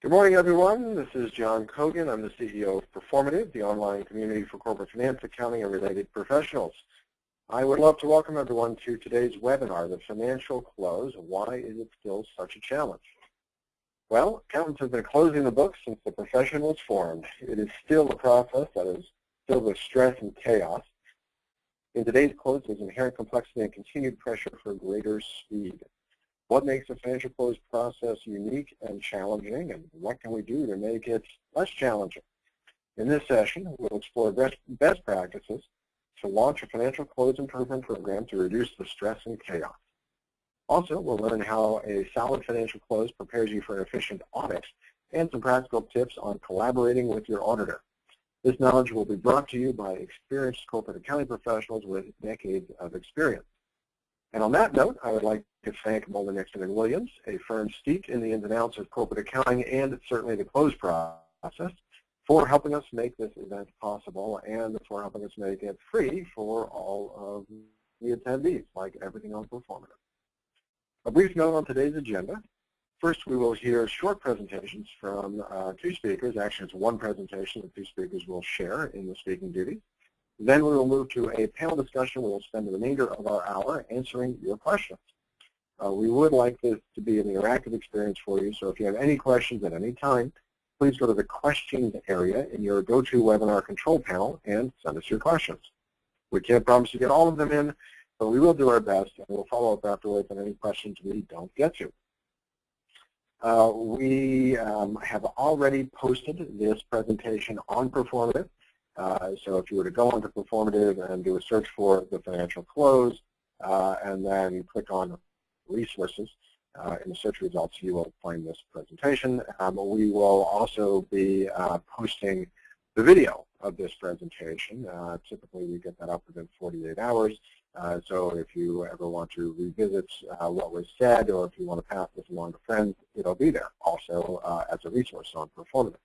Good morning, everyone. This is John Cogan. I'm the CEO of Proformative, the online community for corporate finance, accounting, and related professionals. I would love to welcome everyone to today's webinar, The Financial Close, Why is it Still Such a Challenge? Well, accountants have been closing the books since the profession was formed. It is still a process that is filled with stress and chaos. In today's close, there's inherent complexity and continued pressure for greater speed. What makes the financial close process unique and challenging, and what can we do to make it less challenging? In this session, we'll explore best practices to launch a financial close improvement program to reduce the stress and chaos. Also, we'll learn how a solid financial close prepares you for an efficient audit and some practical tips on collaborating with your auditor. This knowledge will be brought to you by experienced corporate accounting professionals with decades of experience. And on that note, I would like to thank Mullen, Nixon & Williams, a firm steeped in the ins and outs of corporate accounting and certainly the close process, for helping us make this event possible and for helping us make it free for all of the attendees, like everything on Proformative. A brief note on today's agenda. First, we will hear short presentations from two speakers. Actually, it's one presentation that two speakers will share in the speaking duties. Then we will move to a panel discussion where we'll spend the remainder of our hour answering your questions. We would like this to be an interactive experience for you, so if you have any questions at any time, please go to the questions area in your GoToWebinar control panel and send us your questions. We can't promise to get all of them in, but we will do our best, and we'll follow up afterwards on any questions we don't get to. We have already posted this presentation on Proformative. So if you were to go onto Proformative and do a search for the financial close and then click on resources in the search results, you will find this presentation. We will also be posting the video of this presentation. Typically we get that up within 48 hours. So if you ever want to revisit what was said, or if you want to pass this along to friends, it'll be there also as a resource on Proformative.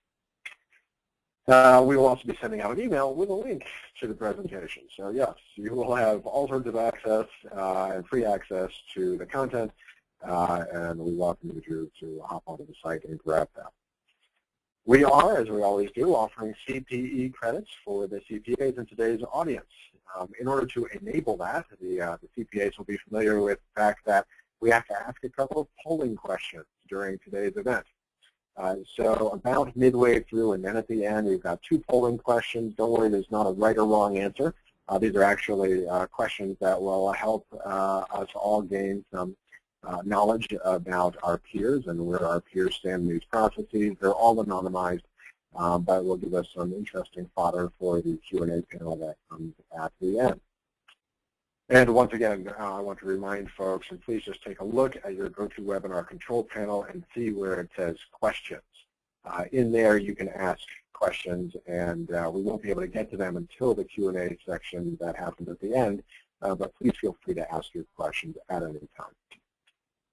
We will also be sending out an email with a link to the presentation. So yes, you will have all sorts of access and free access to the content, and we welcome you to hop onto the site and grab that. We are, as we always do, offering CPE credits for the CPAs in today's audience. In order to enable that, the CPAs will be familiar with the fact that we have to ask a couple of polling questions during today's event. So about midway through and then at the end, we've got two polling questions. Don't worry, there's not a right or wrong answer. These are actually questions that will help us all gain some knowledge about our peers and where our peers stand in these processes. They're all anonymized, but will give us some interesting fodder for the Q&A panel that comes at the end. And once again, I want to remind folks, and please just take a look at your GoToWebinar control panel and see where it says questions. In there, you can ask questions, and we won't be able to get to them until the Q&A section that happens at the end, but please feel free to ask your questions at any time.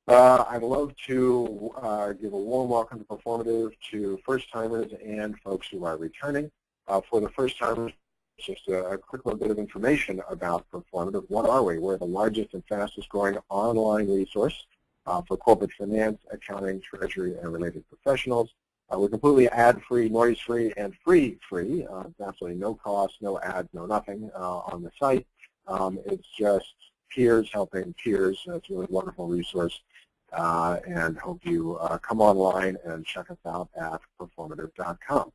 I'd love to give a warm welcome to Proformative to first-timers and folks who are returning. For the first-timers, just a quick little bit of information about Proformative. What are we? We're the largest and fastest growing online resource for corporate finance, accounting, treasury, and related professionals. We're completely ad-free, noise-free, and free. Absolutely no cost, no ads, no nothing on the site. It's just peers helping peers. It's a really wonderful resource, and hope you come online and check us out at Proformative.com.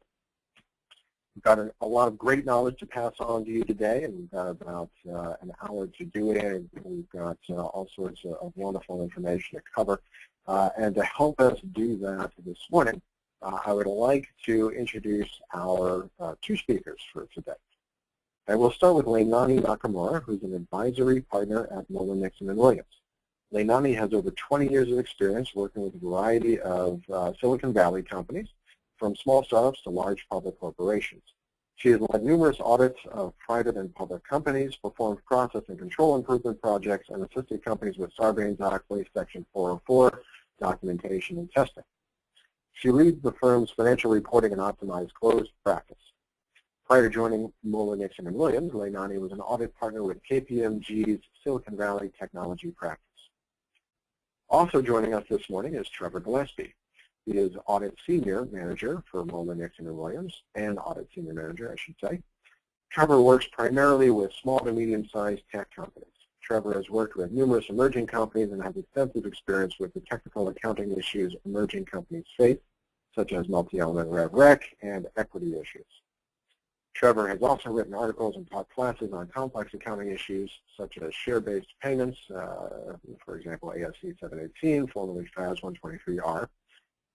We've got a lot of great knowledge to pass on to you today, and we've got about an hour to do it in. We've got all sorts of wonderful information to cover. And to help us do that this morning, I would like to introduce our two speakers for today. And we'll start with Leilani Nakamura, who's an advisory partner at Mullen, Nixon & Williams. Leilani has over 20 years of experience working with a variety of Silicon Valley companies, from small startups to large public corporations. She has led numerous audits of private and public companies, performed process and control improvement projects, and assisted companies with Sarbanes-Oxley Section 404 documentation and testing. She leads the firm's financial reporting and optimized close practice. Prior to joining Mullen, Nixon & Williams, Leilani was an audit partner with KPMG's Silicon Valley technology practice. Also joining us this morning is Trevor Gillespie. is Audit Senior Manager for Mullen, Nixon & Williams, and Audit Senior Manager, I should say. Trevor works primarily with small to medium-sized tech companies. Trevor has worked with numerous emerging companies and has extensive experience with the technical accounting issues emerging companies face, such as multi-element rev rec and equity issues. Trevor has also written articles and taught classes on complex accounting issues such as share-based payments, for example, ASC 718, formerly FAS 123R.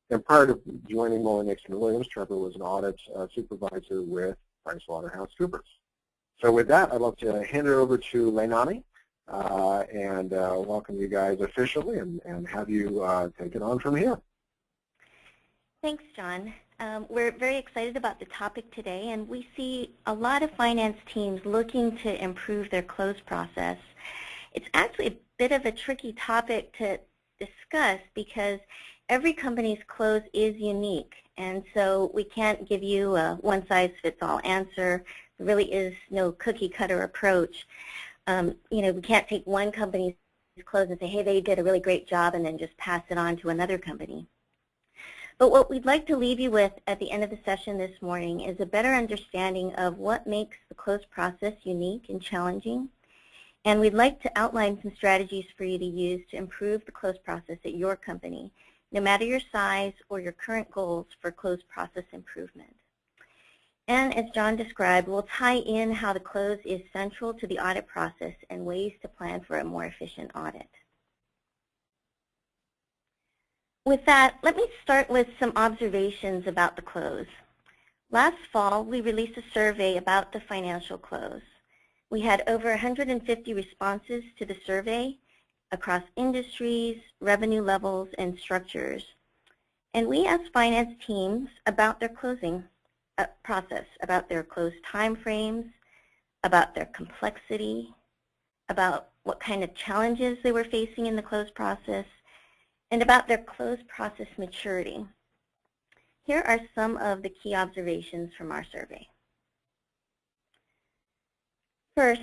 And prior to joining Mullen, Nixon & Williams, Trevor was an audit supervisor with PricewaterhouseCoopers. So with that, I'd love to hand it over to Leilani and welcome you guys officially and have you take it on from here. Thanks, John. We're very excited about the topic today, and we see a lot of finance teams looking to improve their close process. It's actually a bit of a tricky topic to discuss because every company's close is unique, and so we can't give you a one-size-fits-all answer. There really is no cookie-cutter approach. We can't take one company's close and say, hey, they did a really great job, and then just pass it on to another company. But what we'd like to leave you with at the end of the session this morning is a better understanding of what makes the close process unique and challenging. And we'd like to outline some strategies for you to use to improve the close process at your company, no matter your size or your current goals for close process improvement. And as John described, we'll tie in how the close is central to the audit process and ways to plan for a more efficient audit. With that, let me start with some observations about the close. Last fall, we released a survey about the financial close. We had over 150 responses to the survey across industries, revenue levels, and structures. And we asked finance teams about their closing process, about their close timeframes, about their complexity, about what kind of challenges they were facing in the close process, and about their close process maturity. Here are some of the key observations from our survey. First,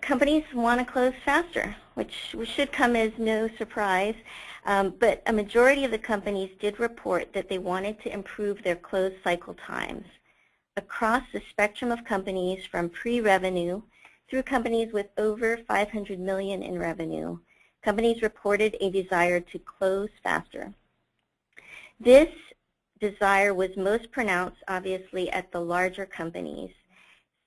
companies want to close faster, which should come as no surprise, but a majority of the companies did report that they wanted to improve their close cycle times. Across the spectrum of companies from pre-revenue through companies with over $500 million in revenue, companies reported a desire to close faster. This desire was most pronounced, obviously, at the larger companies.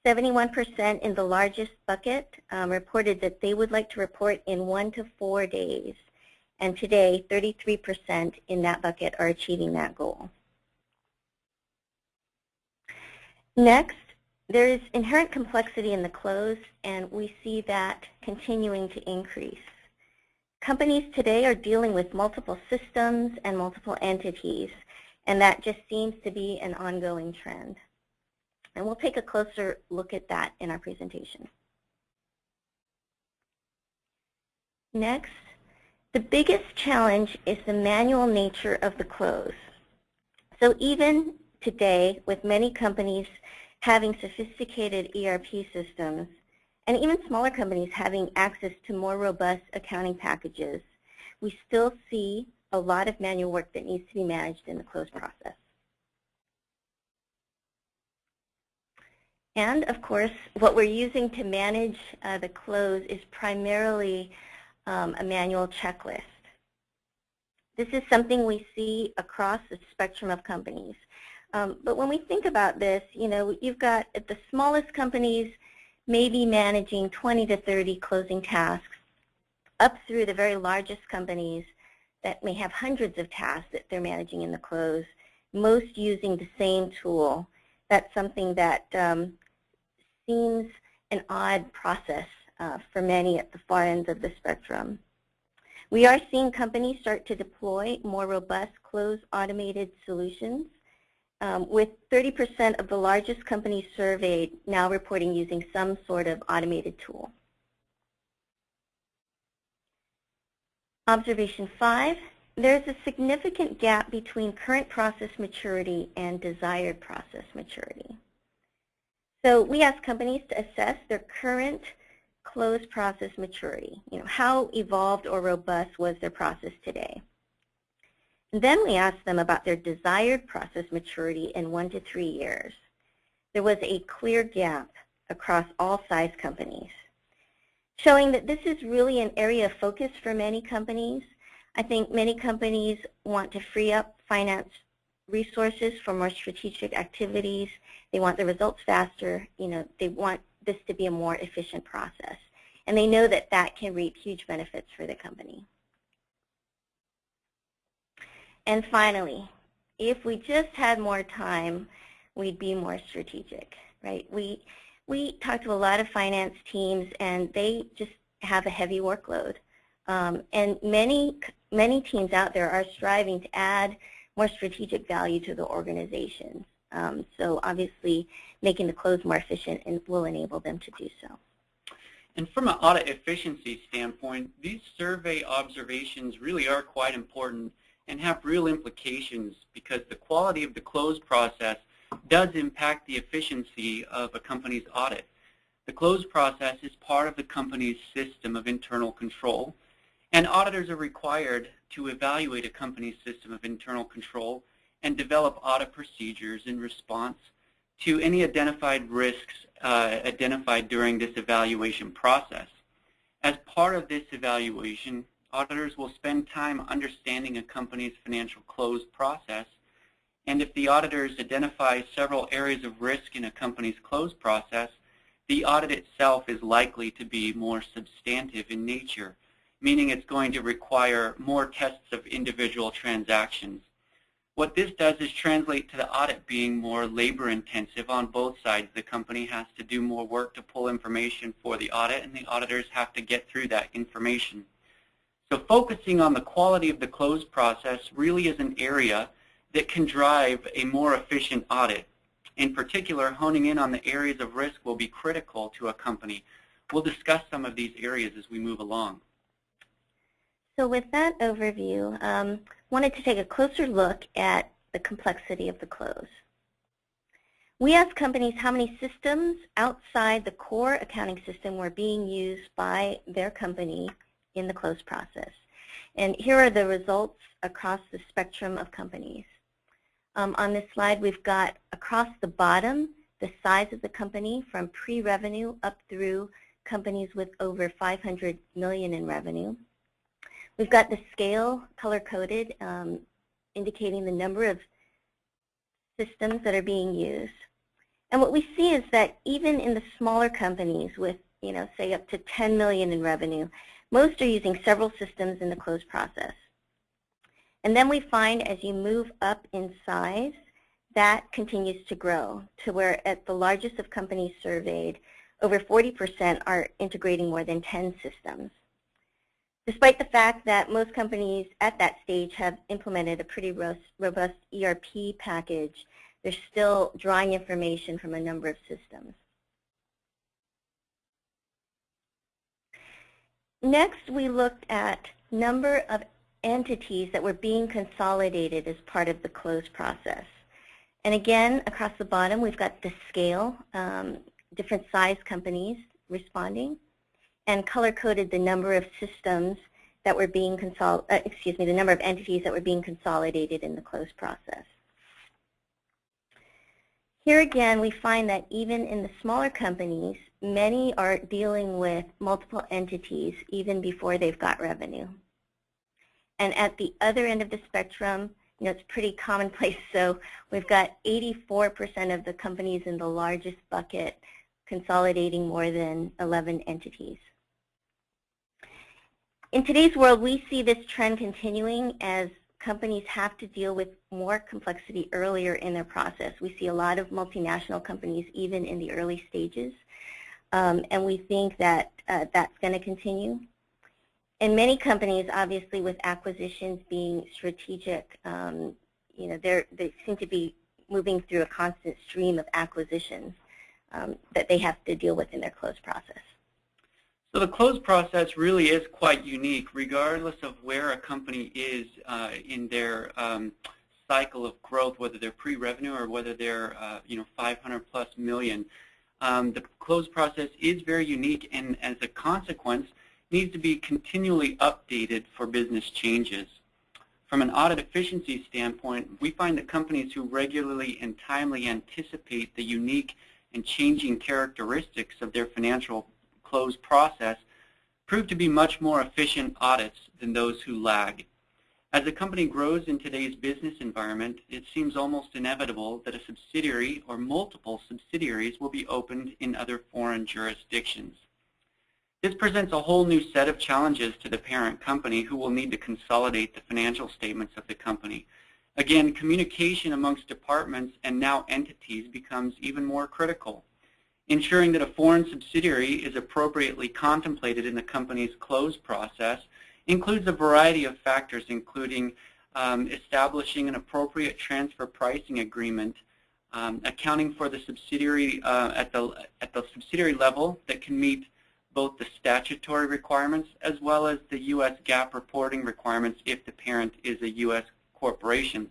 71% in the largest bucket reported that they would like to report in 1 to 4 days. And today, 33% in that bucket are achieving that goal. Next, there is inherent complexity in the close, and we see that continuing to increase. Companies today are dealing with multiple systems and multiple entities, and that just seems to be an ongoing trend. And we'll take a closer look at that in our presentation. Next, the biggest challenge is the manual nature of the close. So even today, with many companies having sophisticated ERP systems, and even smaller companies having access to more robust accounting packages, we still see a lot of manual work that needs to be managed in the close process. And of course, what we're using to manage the close is primarily a manual checklist. This is something we see across the spectrum of companies. But when we think about this, you've got at the smallest companies maybe managing 20 to 30 closing tasks, up through the very largest companies that may have hundreds of tasks that they're managing in the close, most using the same tool. That's something that seems an odd process for many at the far ends of the spectrum. We are seeing companies start to deploy more robust close automated solutions, with 30% of the largest companies surveyed now reporting using some sort of automated tool. Observation 5, there's a significant gap between current process maturity and desired process maturity. So we ask companies to assess their current close process maturity. How evolved or robust was their process today? Then we asked them about their desired process maturity in 1 to 3 years. There was a clear gap across all size companies, showing that this is really an area of focus for many companies. I think many companies want to free up finance resources for more strategic activities. They want the results faster. They want this to be a more efficient process. And they know that that can reap huge benefits for the company. And finally, if we just had more time, we'd be more strategic, right? We talked to a lot of finance teams, and they just have a heavy workload. And many teams out there are striving to add more strategic value to the organization. So obviously, making the close more efficient will enable them to do so. And from an audit efficiency standpoint, these survey observations really are quite important and have real implications, because the quality of the close process does impact the efficiency of a company's audit. The close process is part of the company's system of internal control, and auditors are required to evaluate a company's system of internal control and develop audit procedures in response to any identified risks identified during this evaluation process. As part of this evaluation, auditors will spend time understanding a company's financial close process, and if the auditors identify several areas of risk in a company's close process, the audit itself is likely to be more substantive in nature, meaning it's going to require more tests of individual transactions. What this does is translate to the audit being more labor-intensive on both sides. The company has to do more work to pull information for the audit, and the auditors have to get through that information. So focusing on the quality of the close process really is an area that can drive a more efficient audit. In particular, honing in on the areas of risk will be critical to a company. We'll discuss some of these areas as we move along. So with that overview, wanted to take a closer look at the complexity of the close. We asked companies how many systems outside the core accounting system were being used by their company in the close process. And here are the results across the spectrum of companies. On this slide, we've got across the bottom the size of the company from pre-revenue up through companies with over 500 million in revenue. We've got the scale color-coded, indicating the number of systems that are being used. And what we see is that even in the smaller companies with, say up to 10 million in revenue, most are using several systems in the close process. And then we find as you move up in size, that continues to grow to where at the largest of companies surveyed, over 40% are integrating more than 10 systems. Despite the fact that most companies at that stage have implemented a pretty robust ERP package, they're still drawing information from a number of systems. Next, we looked at number of entities that were being consolidated as part of the close process. And again, across the bottom, we've got the scale, different size companies responding, and color-coded the number of systems that were being the number of entities that were being consolidated in the close process. Here again, we find that even in the smaller companies, many are dealing with multiple entities even before they've got revenue. And at the other end of the spectrum, it's pretty commonplace. So we've got 84% of the companies in the largest bucket consolidating more than 11 entities. In today's world, we see this trend continuing as companies have to deal with more complexity earlier in their process. We see a lot of multinational companies even in the early stages, and we think that that's going to continue. And many companies, obviously, with acquisitions being strategic, they seem to be moving through a constant stream of acquisitions that they have to deal with in their close process. So the close process really is quite unique, regardless of where a company is in their cycle of growth, whether they're pre-revenue or whether they're 500 plus million. The close process is very unique, and as a consequence, needs to be continually updated for business changes. From an audit efficiency standpoint, we find that companies who regularly and timely anticipate the unique and changing characteristics of their financial close process prove to be much more efficient audits than those who lag. As a company grows in today's business environment, it seems almost inevitable that a subsidiary or multiple subsidiaries will be opened in other foreign jurisdictions. This presents a whole new set of challenges to the parent company, who will need to consolidate the financial statements of the company. Again, communication amongst departments and now entities becomes even more critical. Ensuring that a foreign subsidiary is appropriately contemplated in the company's close process includes a variety of factors, including establishing an appropriate transfer pricing agreement, accounting for the subsidiary at the subsidiary level that can meet both the statutory requirements as well as the U.S. GAAP reporting requirements if the parent is a U.S. corporation.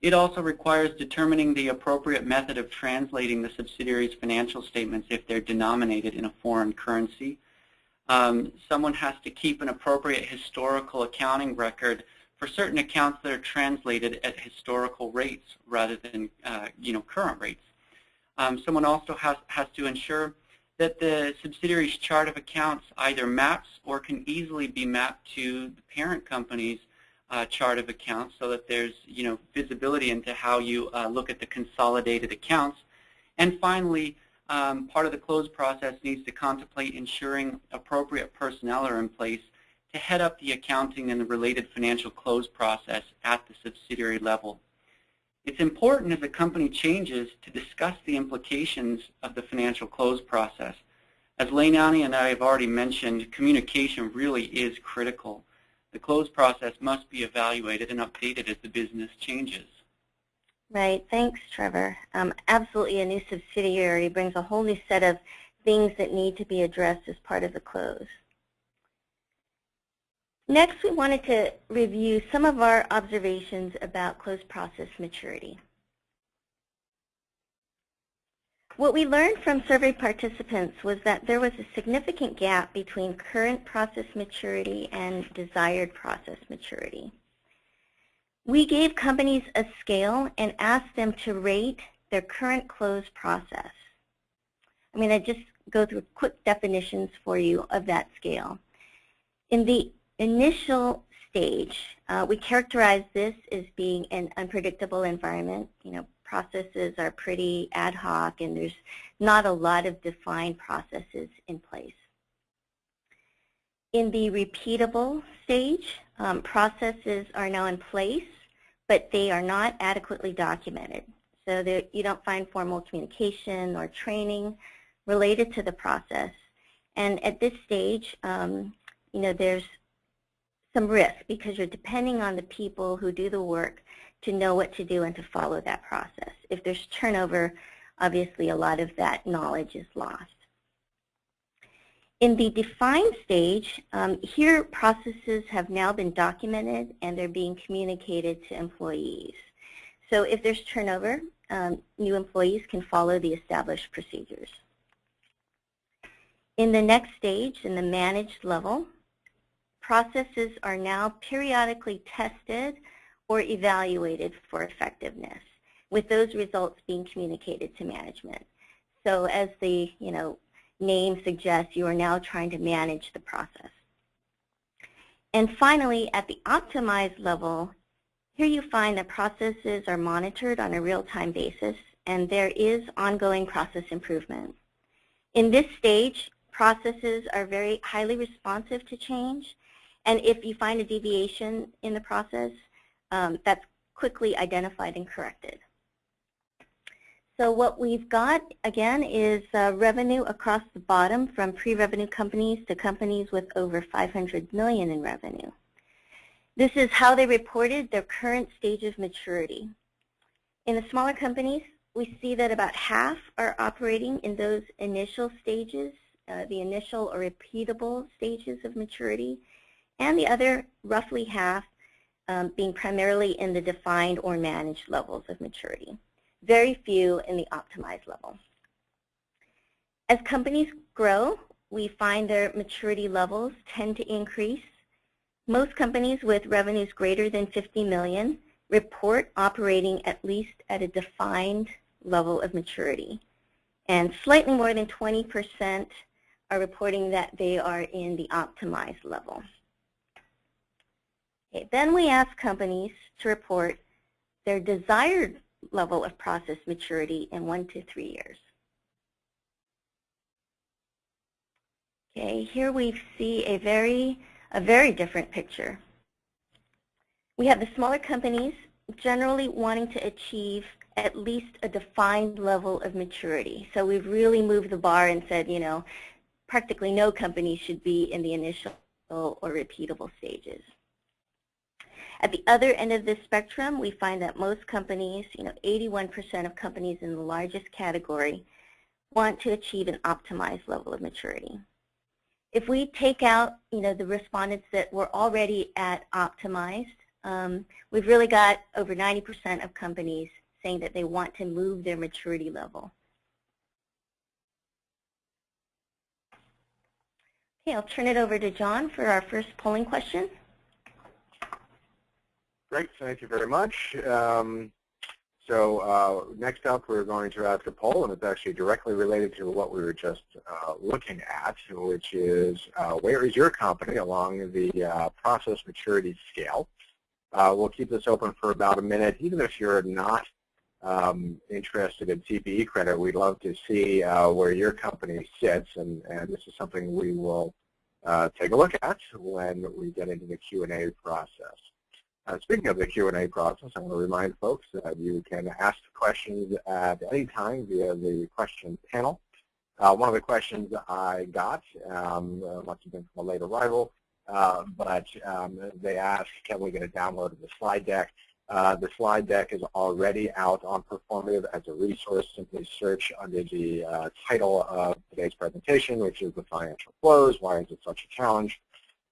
It also requires determining the appropriate method of translating the subsidiary's financial statements if they're denominated in a foreign currency. Someone has to keep an appropriate historical accounting record for certain accounts that are translated at historical rates rather than current rates. Someone also has to ensure that the subsidiary's chart of accounts either maps or can easily be mapped to the parent company's chart of accounts, so that there's visibility into how you look at the consolidated accounts. And finally, part of the close process needs to contemplate ensuring appropriate personnel are in place to head up the accounting and the related financial close process at the subsidiary level. It's important as a company changes to discuss the implications of the financial close process. As Leilani and I have already mentioned, communication really is critical. The close process must be evaluated and updated as the business changes. Right. Thanks, Trevor. Absolutely, a new subsidiary brings a whole new set of things that need to be addressed as part of the close. Next, we wanted to review some of our observations about close process maturity. What we learned from survey participants was that there was a significant gap between current process maturity and desired process maturity. We gave companies a scale and asked them to rate their current close process. I'm going to just go through quick definitions for you of that scale. In the initial stage, we characterize this as being an unpredictable environment. Processes are pretty ad hoc, and there's not a lot of defined processes in place. In the repeatable stage, processes are now in place, but they are not adequately documented. So that you don't find formal communication or training related to the process. And at this stage, there's some risk because you're depending on the people who do the work to know what to do and to follow that process. If there's turnover, obviously a lot of that knowledge is lost. In the defined stage, here processes have now been documented and they're being communicated to employees. So if there's turnover, new employees can follow the established procedures. In the next stage, in the managed level, processes are now periodically tested or evaluated for effectiveness, with those results being communicated to management. So as the name suggests, you are now trying to manage the process. And finally, at the optimized level, here you find that processes are monitored on a real-time basis, and there is ongoing process improvement. In this stage, processes are very highly responsive to change, and if you find a deviation in the process, that's quickly identified and corrected. So what we've got, again, is revenue across the bottom from pre-revenue companies to companies with over $500 million in revenue. This is how they reported their current stage of maturity. In the smaller companies, we see that about half are operating in those initial stages, the initial or repeatable stages of maturity, and the other roughly half being primarily in the defined or managed levels of maturity. Very few in the optimized level. As companies grow, we find their maturity levels tend to increase. Most companies with revenues greater than 50 million report operating at least at a defined level of maturity. And slightly more than 20% are reporting that they are in the optimized level. Okay, then we ask companies to report their desired level of process maturity in 1 to 3 years. Okay, here we see a very different picture. We have the smaller companies generally wanting to achieve at least a defined level of maturity. So we've really moved the bar and said, you know, practically no company should be in the initial or repeatable stages. At the other end of this spectrum, we find that most companies, 81% of companies in the largest category, want to achieve an optimized level of maturity. If we take out, the respondents that were already at optimized, we've really got over 90% of companies saying that they want to move their maturity level. Okay, I'll turn it over to John for our first polling question. Great, thank you very much. Next up, we're going to ask a poll, and it's actually directly related to what we were just looking at, which is where is your company along the process maturity scale? We'll keep this open for about a minute. Even if you're not interested in CPE credit, we'd love to see where your company sits, and this is something we will take a look at when we get into the Q&A process. Speaking of the Q&A process, I want to remind folks that you can ask questions at any time via the question panel. One of the questions I got must have been from a late arrival, but they asked, can we get a download of the slide deck? The slide deck is already out on Proformative as a resource. Simply search under the title of today's presentation, which is the financial close, why is it such a challenge?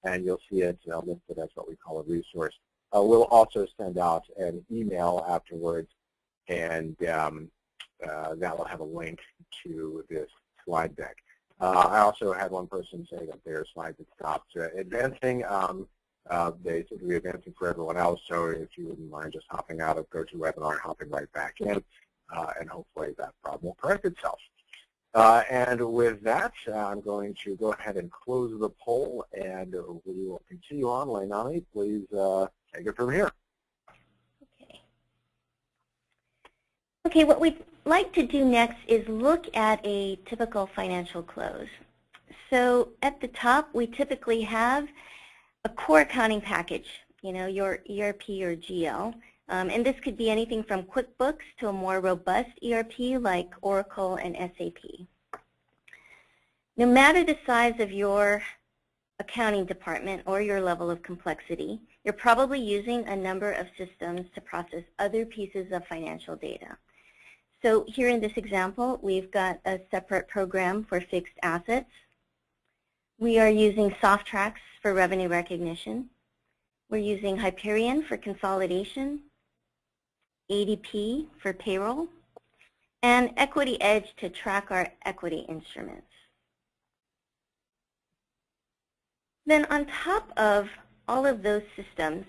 And you'll see it listed as what we call a resource. We'll also send out an email afterwards, and that will have a link to this slide deck. I also had one person say that their slides had stopped advancing. They seem to be advancing for everyone else, so if you wouldn't mind just hopping out of GoToWebinar, hopping right back in, and hopefully that problem will correct itself. And with that, I'm going to go ahead and close the poll, and we will continue on. Leilani, please take it from here. Okay, what we'd like to do next is look at a typical financial close. So at the top, we typically have a core accounting package, your ERP or GL. And this could be anything from QuickBooks to a more robust ERP like Oracle and SAP. No matter the size of your accounting department or your level of complexity, you're probably using a number of systems to process other pieces of financial data. So here in this example, we've got a separate program for fixed assets. We are using SoftTrax for revenue recognition. We're using Hyperion for consolidation, ADP for payroll, and Equity Edge to track our equity instruments. Then on top of all of those systems,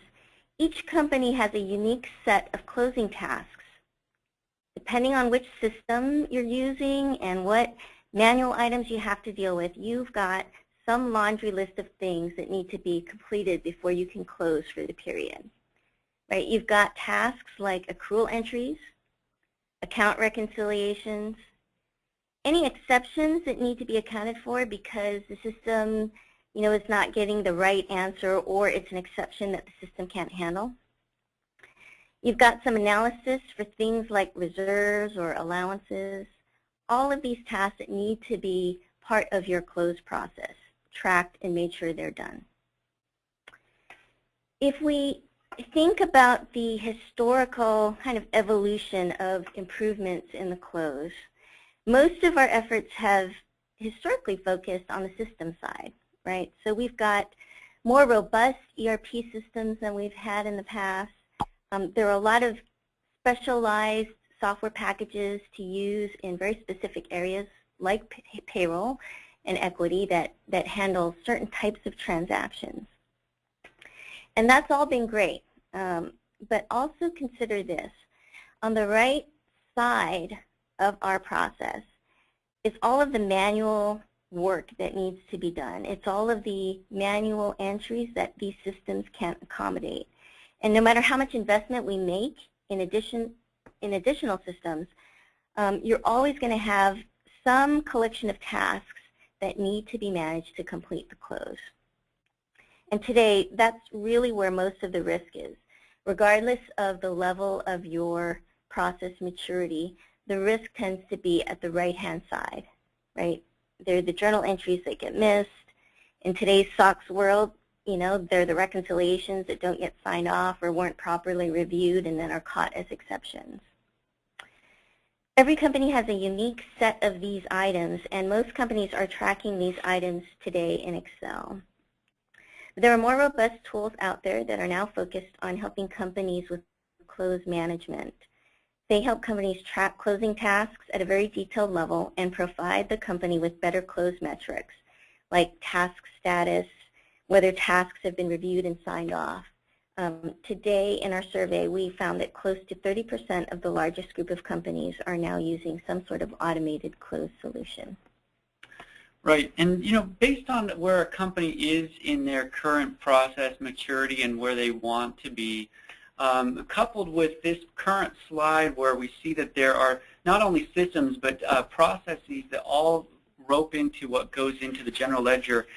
each company has a unique set of closing tasks. Depending on which system you're using and what manual items you have to deal with, you've got some laundry list of things that need to be completed before you can close for the period. Right? You've got tasks like accrual entries, account reconciliations, any exceptions that need to be accounted for because the system is not getting the right answer or it's an exception that the system can't handle. You've got some analysis for things like reserves or allowances, all of these tasks that need to be part of your close process, tracked and made sure they're done. If we think about the historical kind of evolution of improvements in the close, most of our efforts have historically focused on the system side, right? So we've got more robust ERP systems than we've had in the past. There are a lot of specialized software packages to use in very specific areas like payroll and equity that handle certain types of transactions. And that's all been great. But also consider this. On the right side of our process is all of the manual work that needs to be done. It's all of the manual entries that these systems can't accommodate. And no matter how much investment we make in additional systems, you're always going to have some collection of tasks that need to be managed to complete the close. And today, that's really where most of the risk is. Regardless of the level of your process maturity, the risk tends to be at the right-hand side, right? They're the journal entries that get missed. In today's SOX world, you know, they're the reconciliations that don't get signed off or weren't properly reviewed and then are caught as exceptions. Every company has a unique set of these items, and most companies are tracking these items today in Excel. There are more robust tools out there that are now focused on helping companies with close management. They help companies track closing tasks at a very detailed level and provide the company with better close metrics, like task status, whether tasks have been reviewed and signed off. Today in our survey, we found that close to 30% of the largest group of companies are now using some sort of automated close solution. Right, and you know, based on where a company is in their current process maturity and where they want to be, coupled with this current slide where we see that there are not only systems but processes that all rope into what goes into the general ledger,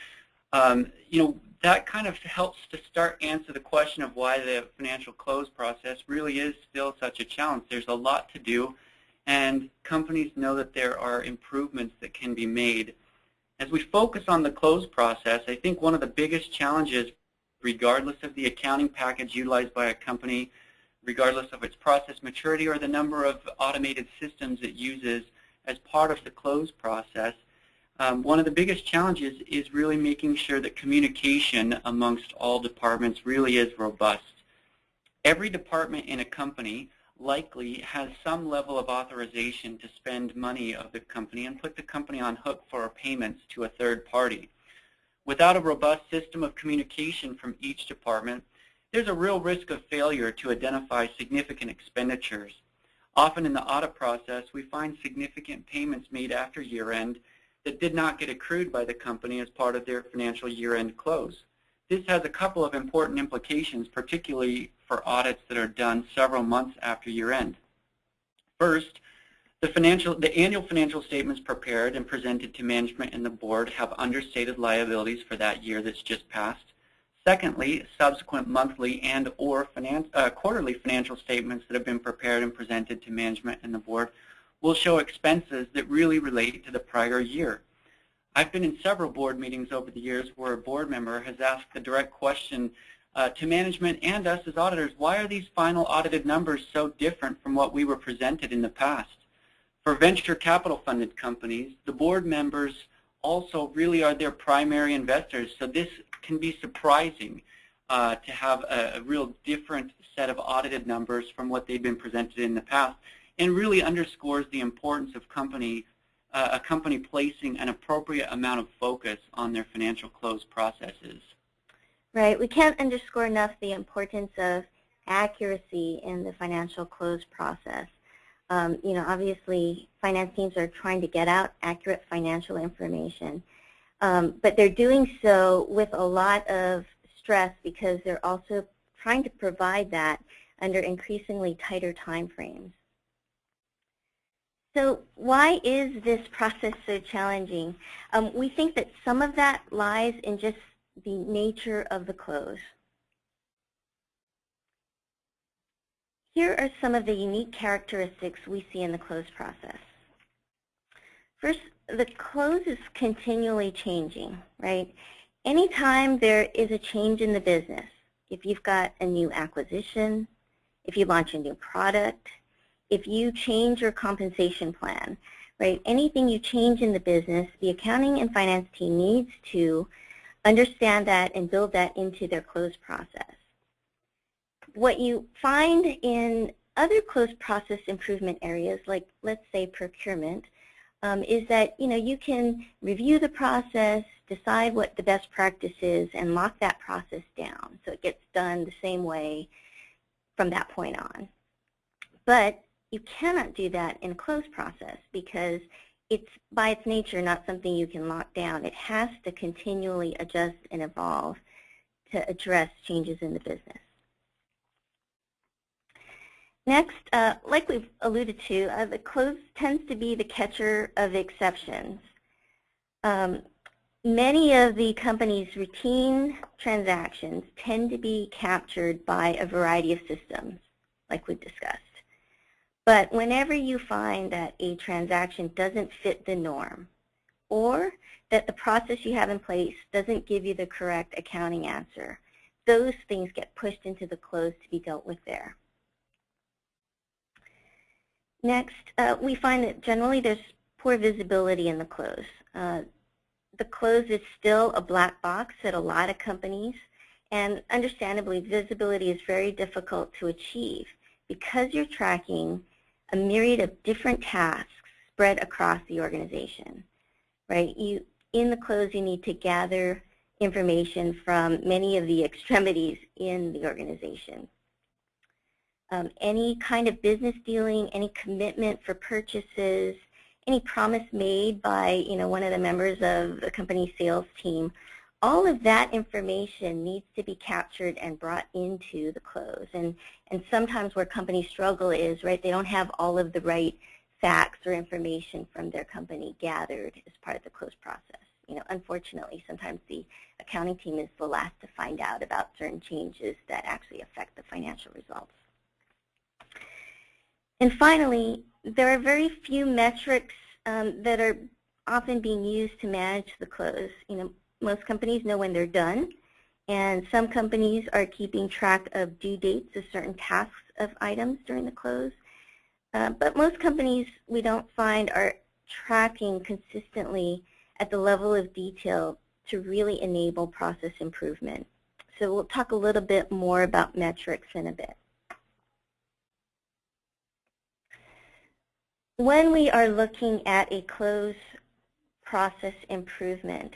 you know, that kind of helps to start answer the question of why the financial close process really is still such a challenge. There's a lot to do, and companies know that there are improvements that can be made. As we focus on the close process, I think one of the biggest challenges, regardless of the accounting package utilized by a company, regardless of its process maturity or the number of automated systems it uses as part of the close process, one of the biggest challenges is really making sure that communication amongst all departments really is robust. Every department in a company likely has some level of authorization to spend money of the company and put the company on hook for payments to a third party. Without a robust system of communication from each department, there's a real risk of failure to identify significant expenditures. Often in the audit process, we find significant payments made after year-end that did not get accrued by the company as part of their financial year-end close. This has a couple of important implications, particularly for audits that are done several months after year-end. First, the annual financial statements prepared and presented to management and the board have understated liabilities for that year that's just passed. Secondly, subsequent monthly and or quarterly financial statements that have been prepared and presented to management and the board will show expenses that really relate to the prior year. I've been in several board meetings over the years where a board member has asked the direct question to management and us as auditors, why are these final audited numbers so different from what we were presented in the past? For venture capital funded companies, the board members also really are their primary investors, so this can be surprising to have a real different set of audited numbers from what they've been presented in the past, and really underscores the importance of a company placing an appropriate amount of focus on their financial close processes. Right. We can't underscore enough the importance of accuracy in the financial close process. You know, obviously, finance teams are trying to get out accurate financial information, but they're doing so with a lot of stress because they're also trying to provide that under increasingly tighter time frames. So why is this process so challenging? We think that some of that lies in just the nature of the close. Here are some of the unique characteristics we see in the close process. First, the close is continually changing, right? Anytime there is a change in the business, if you've got a new acquisition, if you launch a new product, if you change your compensation plan, right? Anything you change in the business, the accounting and finance team needs to understand that and build that into their close process. What you find in other close process improvement areas, like let's say procurement, is that you can review the process, decide what the best practice is, and lock that process down so it gets done the same way from that point on. But you cannot do that in a close process because it's by its nature not something you can lock down. It has to continually adjust and evolve to address changes in the business. Next, like we've alluded to, the close tends to be the catcher of exceptions. Many of the company's routine transactions tend to be captured by a variety of systems, like we've discussed. But whenever you find that a transaction doesn't fit the norm, or that the process you have in place doesn't give you the correct accounting answer, those things get pushed into the close to be dealt with there. Next, we find that generally there's poor visibility in the close. The close is still a black box at a lot of companies, and understandably, visibility is very difficult to achieve because you're tracking a myriad of different tasks spread across the organization, right? In the close, you need to gather information from many of the extremities in the organization. Any kind of business dealing, any commitment for purchases, any promise made by one of the members of the company's sales team, all of that information needs to be captured and brought into the close. And sometimes where companies struggle is, right, they don't have all of the right facts or information from their company gathered as part of the close process. Unfortunately, sometimes the accounting team is the last to find out about certain changes that actually affect the financial results. And finally, there are very few metrics that are often being used to manage the close. Most companies know when they're done, and some companies are keeping track of due dates of certain tasks of items during the close. But most companies we don't find are tracking consistently at the level of detail to really enable process improvement. So we'll talk a little bit more about metrics in a bit. When we are looking at a close process improvement,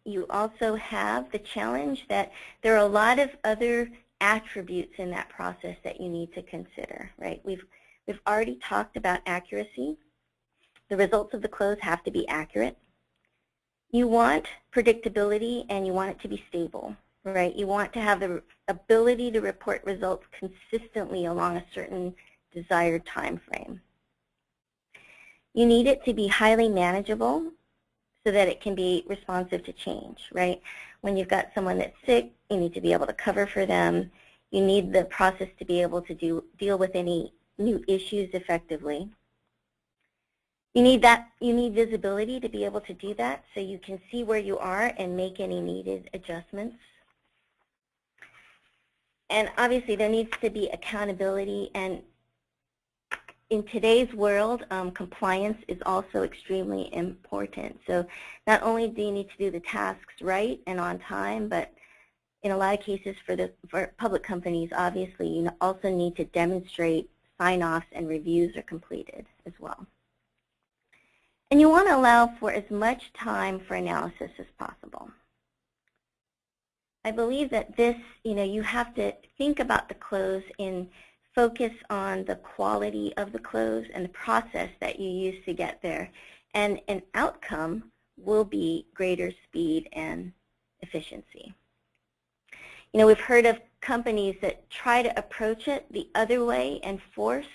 you also have the challenge that there are a lot of other attributes in that process that you need to consider, right? We've already talked about accuracy. The results of the close have to be accurate. You want predictability and you want it to be stable, right? You want to have the ability to report results consistently along a certain desired time frame. You need it to be highly manageable so that it can be responsive to change, right? When you've got someone that's sick, you need to be able to cover for them. You need the process to be able to deal with any new issues effectively. You need visibility to be able to do that so you can see where you are and make any needed adjustments. And obviously there needs to be accountability, and in today's world, compliance is also extremely important. So not only do you need to do the tasks right and on time, but in a lot of cases for public companies, obviously, you also need to demonstrate sign-offs and reviews are completed as well. And you want to allow for as much time for analysis as possible. I believe that this, you have to think about the close in focus on the quality of the close and the process that you use to get there. And an outcome will be greater speed and efficiency. We've heard of companies that try to approach it the other way and force,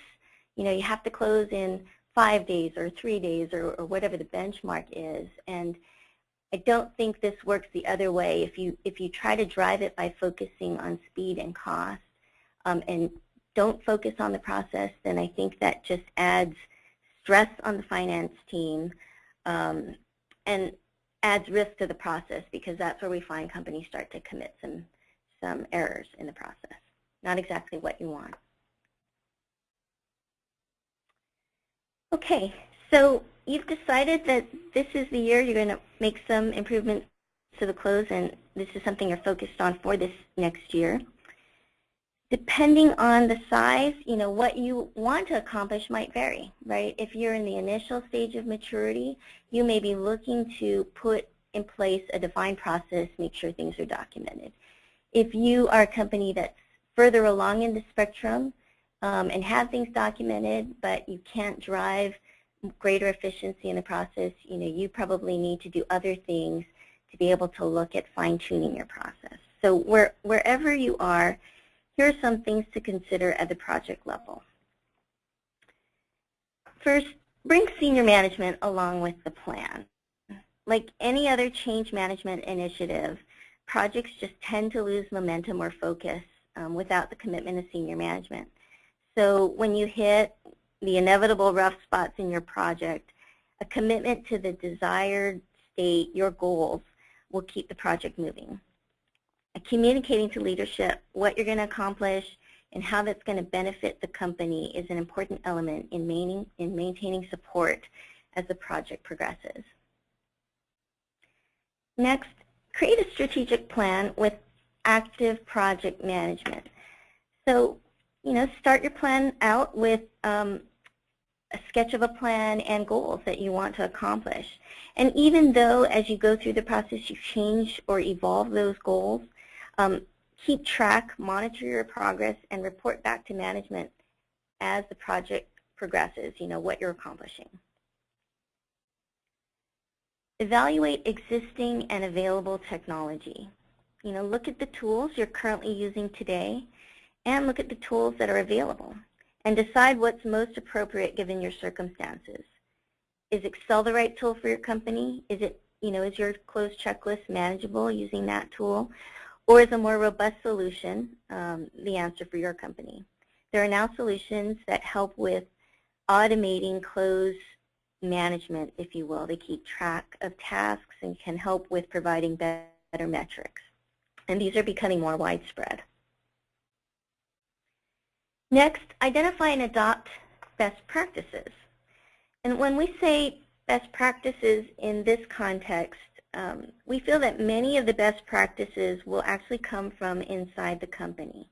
you have to close in 5 days or 3 days or whatever the benchmark is. And I don't think this works the other way. If you try to drive it by focusing on speed and cost and don't focus on the process, then I think that just adds stress on the finance team and adds risk to the process, because that's where we find companies start to commit some errors in the process. Not exactly what you want. Okay, so you've decided that this is the year you're going to make some improvements to the close, and this is something you're focused on for this next year. Depending on the size, what you want to accomplish might vary, right? If you're in the initial stage of maturity, you may be looking to put in place a defined process, make sure things are documented. If you are a company that's further along in the spectrum and have things documented, but you can't drive greater efficiency in the process, you probably need to do other things to be able to look at fine-tuning your process. So wherever you are, here are some things to consider at the project level. First, bring senior management along with the plan. Like any other change management initiative, projects just tend to lose momentum or focus without the commitment of senior management. So when you hit the inevitable rough spots in your project, a commitment to the desired state, your goals, will keep the project moving. Communicating to leadership what you're going to accomplish and how that's going to benefit the company is an important element in maintaining support as the project progresses. Next, create a strategic plan with active project management. So, start your plan out with a sketch of a plan and goals that you want to accomplish. And even though as you go through the process you change or evolve those goals, keep track, monitor your progress, and report back to management as the project progresses, what you're accomplishing. Evaluate existing and available technology. Look at the tools you're currently using today and look at the tools that are available and decide what's most appropriate given your circumstances. Is Excel the right tool for your company? Is it, is your closed checklist manageable using that tool? Or is a more robust solution the answer for your company? There are now solutions that help with automating close management, if you will. They keep track of tasks and can help with providing better metrics. And these are becoming more widespread. Next, identify and adopt best practices. And when we say best practices in this context, we feel that many of the best practices will actually come from inside the company.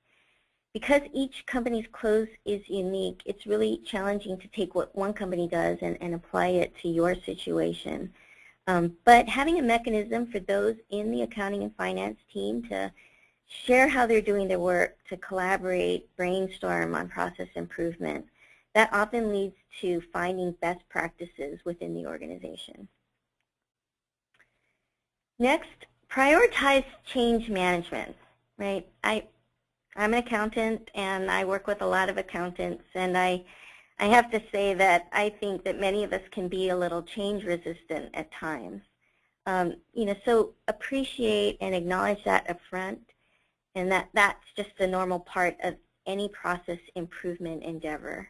Because each company's close is unique, it's really challenging to take what one company does and apply it to your situation. But having a mechanism for those in the accounting and finance team to share how they're doing their work, to collaborate, brainstorm on process improvement, that often leads to finding best practices within the organization. Next, prioritize change management, right? I'm an accountant and I work with a lot of accountants, and I have to say that I think that many of us can be a little change resistant at times. So appreciate and acknowledge that up front, and that's just a normal part of any process improvement endeavor.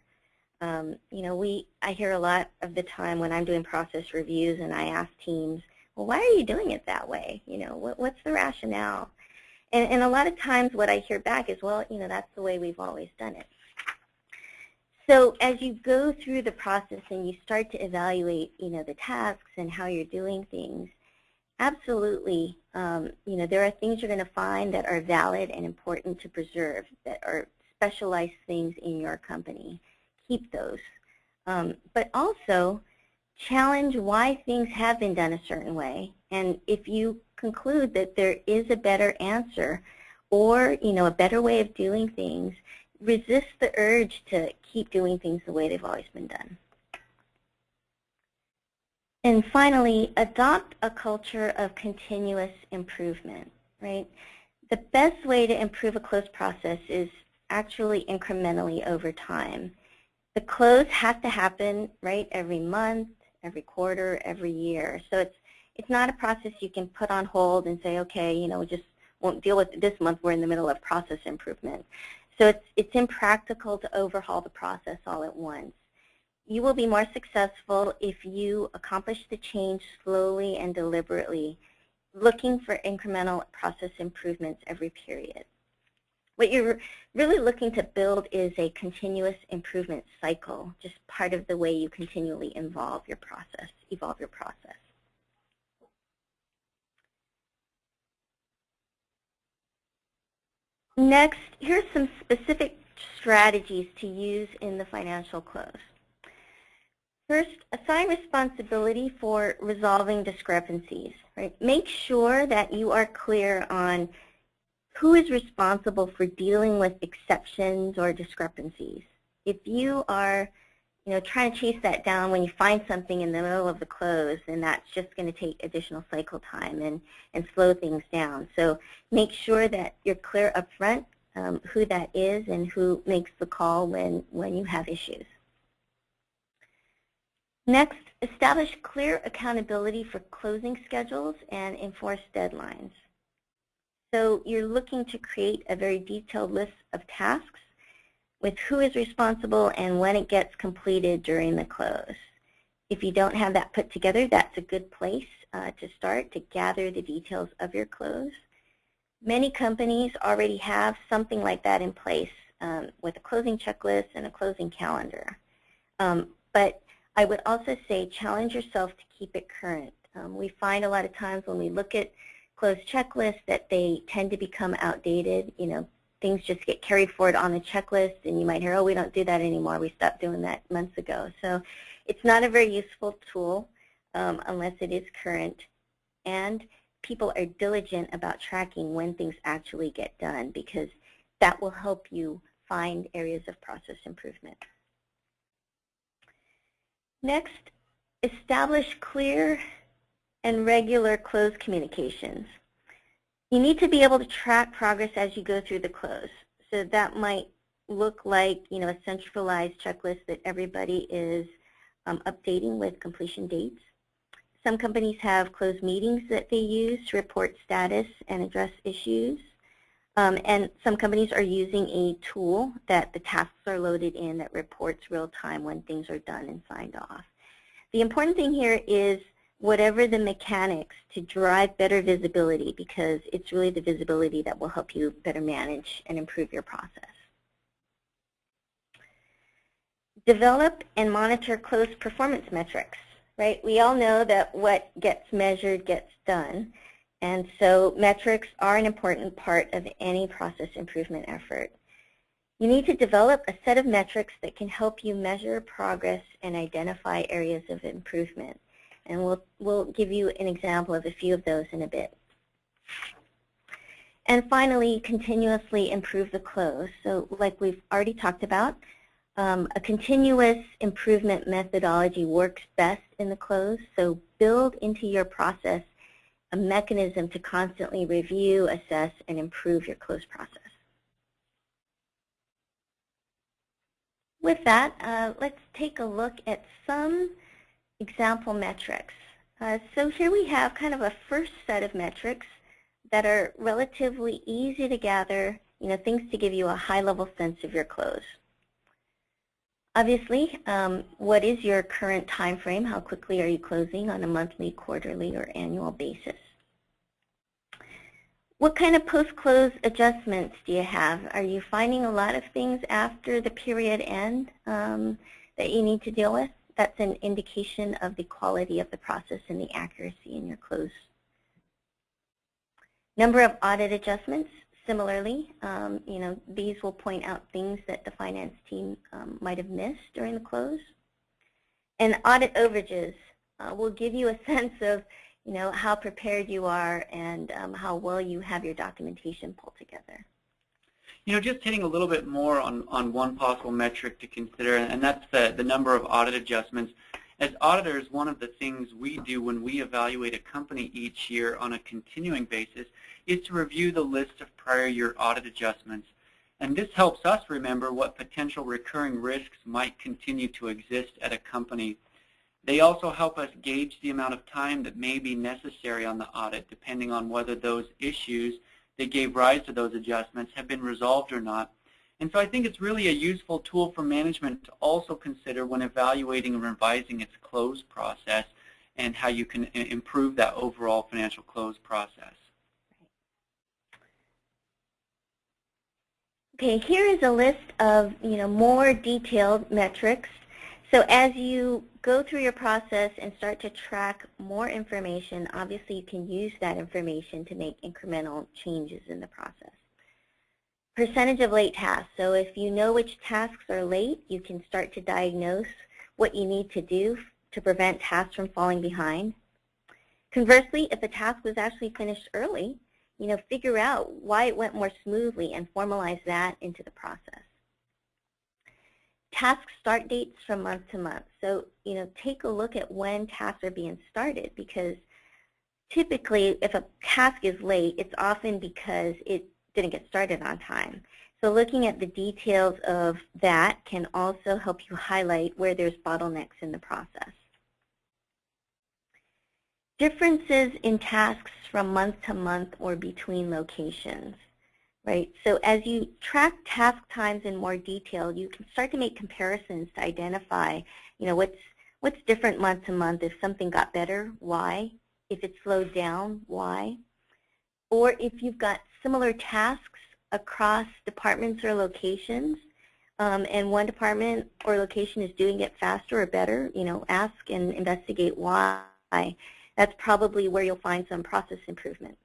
I hear a lot of the time when I'm doing process reviews and I ask teams, well, why are you doing it that way? What's the rationale? And a lot of times what I hear back is, well, that's the way we've always done it. So as you go through the process and you start to evaluate, the tasks and how you're doing things, absolutely, there are things you're going to find that are valid and important to preserve, that are specialized things in your company. Keep those. But also challenge why things have been done a certain way. And if you conclude that there is a better answer or, a better way of doing things, resist the urge to keep doing things the way they've always been done. And finally, adopt a culture of continuous improvement, right? The best way to improve a close process is actually incrementally over time. The close has to happen, right, every month, every quarter, every year. So it's not a process you can put on hold and say, okay, we just won't deal with it this month. We're in the middle of process improvement. So it's impractical to overhaul the process all at once. You will be more successful if you accomplish the change slowly and deliberately, looking for incremental process improvements every period. What you're really looking to build is a continuous improvement cycle, just part of the way you continually evolve your process. Next, here's some specific strategies to use in the financial close. First, assign responsibility for resolving discrepancies. Right? Make sure that you are clear on who is responsible for dealing with exceptions or discrepancies. If you are trying to chase that down when you find something in the middle of the close, then that's just going to take additional cycle time and slow things down. So make sure that you're clear up front who that is and who makes the call when you have issues. Next, establish clear accountability for closing schedules and enforce deadlines. So you're looking to create a very detailed list of tasks with who is responsible and when it gets completed during the close. If you don't have that put together, that's a good place to start to gather the details of your close. Many companies already have something like that in place with a closing checklist and a closing calendar. But I would also say challenge yourself to keep it current. We find a lot of times when we look at closed checklists that they tend to become outdated. Things just get carried forward on the checklist, and you might hear, oh, we don't do that anymore. We stopped doing that months ago. So it's not a very useful tool unless it is current, and people are diligent about tracking when things actually get done, because that will help you find areas of process improvement. Next, establish clear and regular close communications. You need to be able to track progress as you go through the close. So that might look like a centralized checklist that everybody is updating with completion dates. Some companies have closed meetings that they use to report status and address issues. And some companies are using a tool that the tasks are loaded in that reports real time when things are done and signed off. The important thing here is whatever the mechanics to drive better visibility, because it's really the visibility that will help you better manage and improve your process. Develop and monitor close performance metrics, right? We all know that what gets measured gets done. And so metrics are an important part of any process improvement effort. You need to develop a set of metrics that can help you measure progress and identify areas of improvement. And we'll give you an example of a few of those in a bit. And finally, continuously improve the close. So like we've already talked about, a continuous improvement methodology works best in the close. So build into your process a mechanism to constantly review, assess, and improve your close process. With that, let's take a look at some example metrics. So here we have kind of a first set of metrics that are relatively easy to gather, things to give you a high-level sense of your close. Obviously, what is your current time frame? How quickly are you closing on a monthly, quarterly, or annual basis? What kind of post-close adjustments do you have? Are you finding a lot of things after the period end that you need to deal with? That's an indication of the quality of the process and the accuracy in your close. Number of audit adjustments. Similarly, these will point out things that the finance team might have missed during the close. And audit overages will give you a sense of, how prepared you are and how well you have your documentation pulled together. Just hitting a little bit more on one possible metric to consider, and that's the number of audit adjustments. As auditors, one of the things we do when we evaluate a company each year on a continuing basis is to review the list of prior year audit adjustments. And this helps us remember what potential recurring risks might continue to exist at a company. They also help us gauge the amount of time that may be necessary on the audit, depending on whether those issues that gave rise to those adjustments have been resolved or not. And so I think it's really a useful tool for management to also consider when evaluating and revising its close process and how you can improve that overall financial close process. Okay, here is a list of more detailed metrics. So as you go through your process and start to track more information, obviously you can use that information to make incremental changes in the process. Percentage of late tasks. So if you know which tasks are late, you can start to diagnose what you need to do to prevent tasks from falling behind. Conversely, if a task was actually finished early, figure out why it went more smoothly and formalize that into the process. Task start dates from month to month. So, take a look at when tasks are being started, because typically if a task is late, it's often because it didn't get started on time. So looking at the details of that can also help you highlight where there's bottlenecks in the process. Differences in tasks from month to month or between locations, right? So as you track task times in more detail, you can start to make comparisons to identify, what's different month to month. If something got better, why? If it slowed down, why? Or if you've got similar tasks across departments or locations, and one department or location is doing it faster or better, ask and investigate why. That's probably where you'll find some process improvement.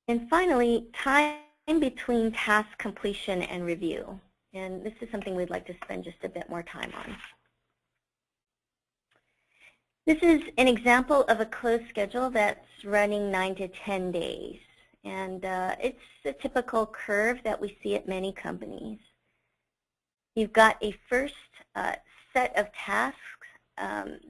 And finally, time between task completion and review. And this is something we'd like to spend just a bit more time on. This is an example of a close schedule that's running 9 to 10 days. And it's a typical curve that we see at many companies. You've got a first set of tasks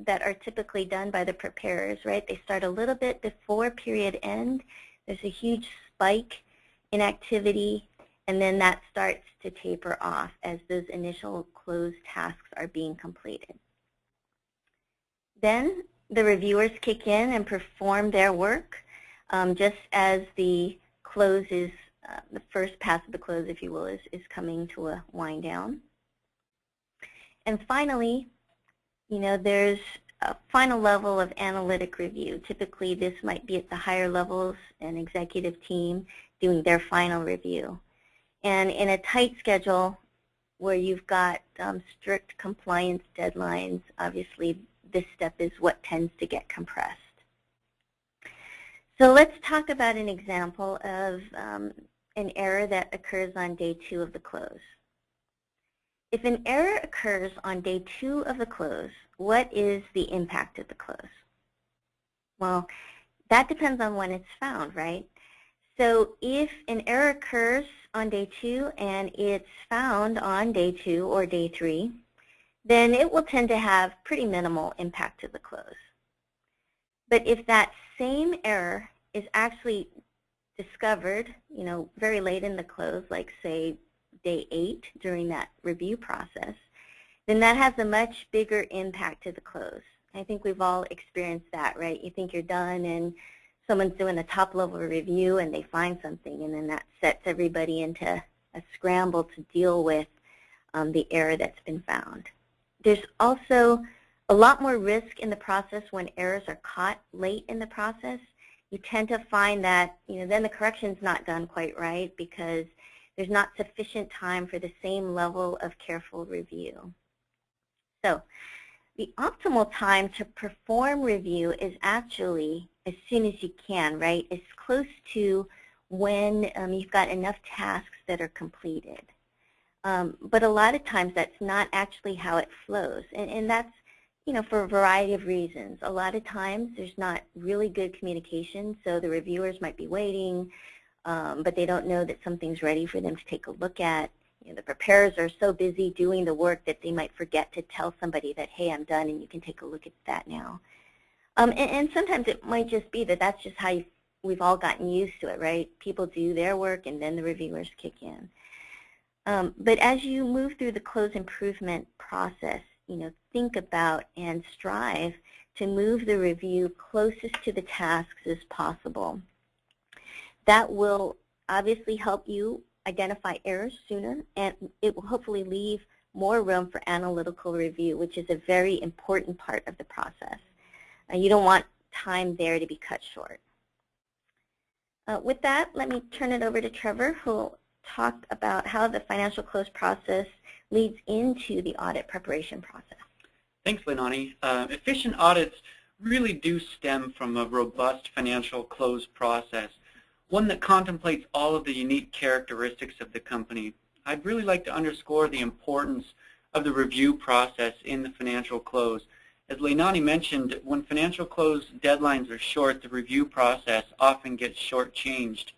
that are typically done by the preparers, right? They start a little bit before period end. There's a huge spike in activity, and then that starts to taper off as those initial close tasks are being completed. Then the reviewers kick in and perform their work just as the close is, the first pass of the close, if you will, is coming to a wind down. And finally, there's a final level of analytic review. Typically, this might be at the higher levels, an executive team doing their final review. And in a tight schedule where you've got strict compliance deadlines, obviously this step is what tends to get compressed. So let's talk about an example of an error that occurs on day 2 of the close. If an error occurs on day 2 of the close, what is the impact of the close? Well, that depends on when it's found, right? So if an error occurs on day 2 and it's found on day 2 or day 3, then it will tend to have pretty minimal impact to the close. But if that same error is actually discovered, very late in the close, like say day 8 during that review process, then that has a much bigger impact to the close. I think we've all experienced that, right? You think you're done and someone's doing a top-level review and they find something, and then that sets everybody into a scramble to deal with the error that's been found. There's also a lot more risk in the process when errors are caught late in the process. You tend to find that then the correction's not done quite right because there's not sufficient time for the same level of careful review. So the optimal time to perform review is actually as soon as you can, right? As close to when you've got enough tasks that are completed. But a lot of times that's not actually how it flows. And that's for a variety of reasons. A lot of times there's not really good communication, so the reviewers might be waiting, but they don't know that something's ready for them to take a look at. The preparers are so busy doing the work that they might forget to tell somebody that, hey, I'm done and you can take a look at that now. And sometimes it might just be that that's just how we've all gotten used to it, right? People do their work and then the reviewers kick in. But as you move through the close improvement process, think about and strive to move the review closest to the tasks as possible. That will obviously help you identify errors sooner, and it will hopefully leave more room for analytical review, which is a very important part of the process. You don't want time there to be cut short. With that, let me turn it over to Trevor, who will talk about how the financial close process leads into the audit preparation process. Thanks, Lenani. Efficient audits really do stem from a robust financial close process, one that contemplates all of the unique characteristics of the company. I'd really like to underscore the importance of the review process in the financial close. As Leilani mentioned, when financial close deadlines are short, the review process often gets shortchanged.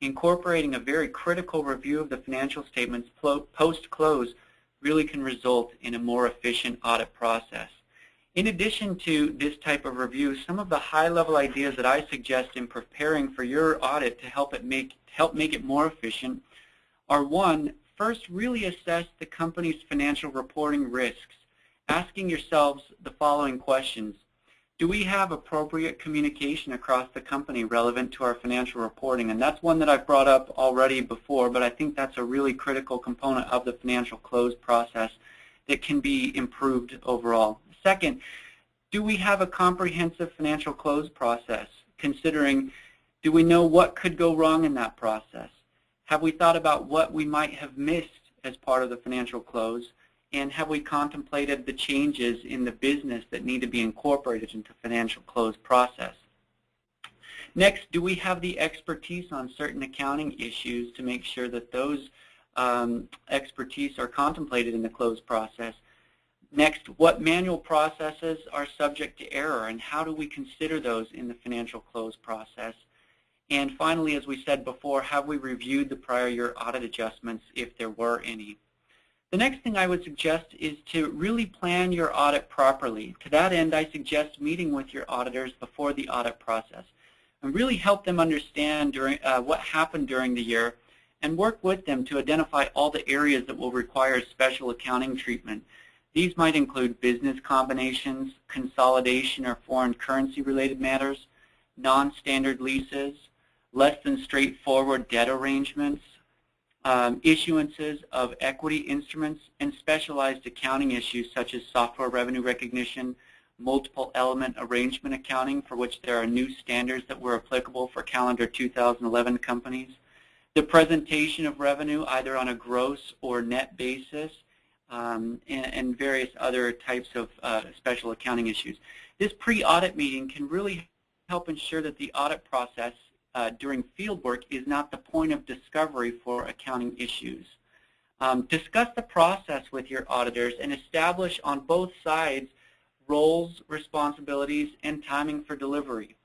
Incorporating a very critical review of the financial statements post-close really can result in a more efficient audit process. In addition to this type of review, some of the high-level ideas that I suggest in preparing for your audit to help make it more efficient are: one, first, really assess the company's financial reporting risks, asking yourselves the following questions. Do we have appropriate communication across the company relevant to our financial reporting? And that's one that I've brought up already before, but I think that's a really critical component of the financial close process that can be improved overall. Second, do we have a comprehensive financial close process? Considering, do we know what could go wrong in that process? Have we thought about what we might have missed as part of the financial close? And have we contemplated the changes in the business that need to be incorporated into financial close process? Next, do we have the expertise on certain accounting issues to make sure that those expertise are contemplated in the close process? Next, what manual processes are subject to error, and how do we consider those in the financial close process? And finally, as we said before, have we reviewed the prior year audit adjustments if there were any? The next thing I would suggest is to really plan your audit properly. To that end, I suggest meeting with your auditors before the audit process and really help them understand what happened during the year and work with them to identify all the areas that will require special accounting treatment. These might include business combinations, consolidation or foreign currency related matters, non-standard leases, less than straightforward debt arrangements, issuances of equity instruments, and specialized accounting issues such as software revenue recognition, multiple element arrangement accounting, for which there are new standards that were applicable for calendar 2011 companies, the presentation of revenue either on a gross or net basis, and various other types of special accounting issues. This pre-audit meeting can really help ensure that the audit process during fieldwork is not the point of discovery for accounting issues. Discuss the process with your auditors and establish on both sides roles, responsibilities, and timing for delivery.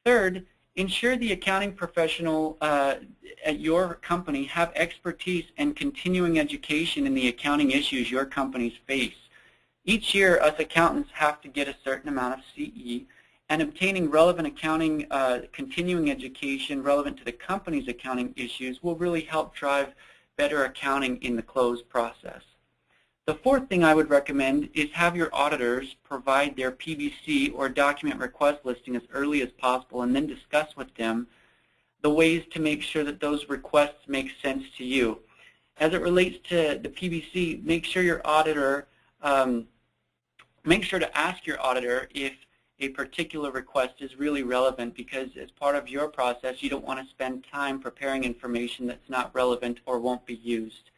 Third, ensure the accounting professional at your company have expertise and continuing education in the accounting issues your companies face. Each year, us accountants have to get a certain amount of CE, and obtaining relevant accounting continuing education relevant to the company's accounting issues will really help drive better accounting in the close process. The fourth thing I would recommend is have your auditors provide their PBC or document request listing as early as possible, and then discuss with them the ways to make sure that those requests make sense to you. As it relates to the PBC, make sure your auditor, make sure to ask your auditor if a particular request is really relevant, because as part of your process, you don't want to spend time preparing information that's not relevant or won't be used.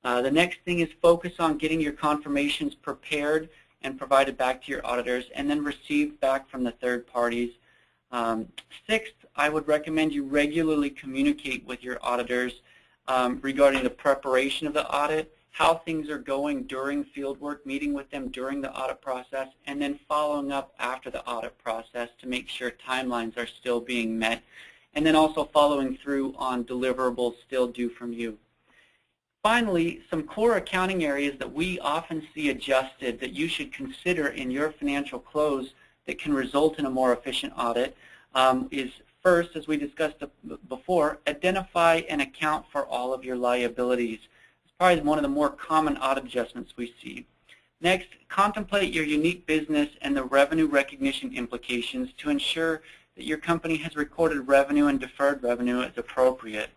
The next thing is focus on getting your confirmations prepared and provided back to your auditors, and then received back from the third parties. Sixth, I would recommend you regularly communicate with your auditors regarding the preparation of the audit, how things are going during fieldwork, meeting with them during the audit process, and then following up after the audit process to make sure timelines are still being met, and then also following through on deliverables still due from you. Finally, some core accounting areas that we often see adjusted that you should consider in your financial close that can result in a more efficient audit is first, as we discussed before, identify and account for all of your liabilities. It's probably one of the more common audit adjustments we see. Next, contemplate your unique business and the revenue recognition implications to ensure that your company has recorded revenue and deferred revenue as appropriate.